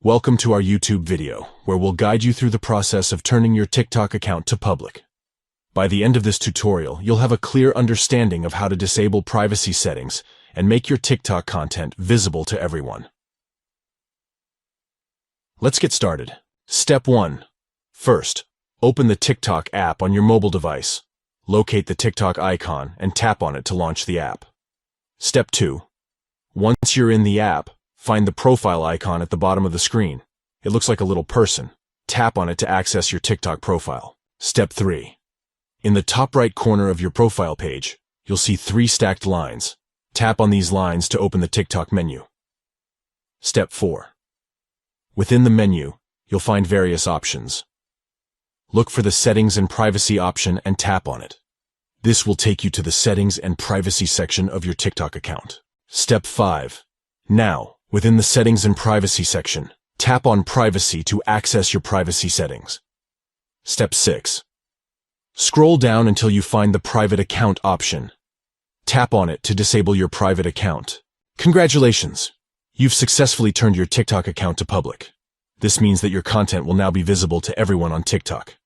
Welcome to our YouTube video, where we'll guide you through the process of turning your TikTok account to public. By the end of this tutorial, you'll have a clear understanding of how to disable privacy settings and make your TikTok content visible to everyone. Let's get started. Step 1. First, open the TikTok app on your mobile device. Locate the TikTok icon and tap on it to launch the app. Step 2. Once you're in the app, find the profile icon at the bottom of the screen. It looks like a little person. Tap on it to access your TikTok profile. Step 3. In the top right corner of your profile page, you'll see 3 stacked lines. Tap on these lines to open the TikTok menu. Step 4. Within the menu, you'll find various options. Look for the Settings and Privacy option and tap on it. This will take you to the Settings and Privacy section of your TikTok account. Step 5. Now, within the Settings and Privacy section, tap on Privacy to access your privacy settings. Step 6. Scroll down until you find the Private Account option. Tap on it to disable your private account. Congratulations! You've successfully turned your TikTok account to public. This means that your content will now be visible to everyone on TikTok.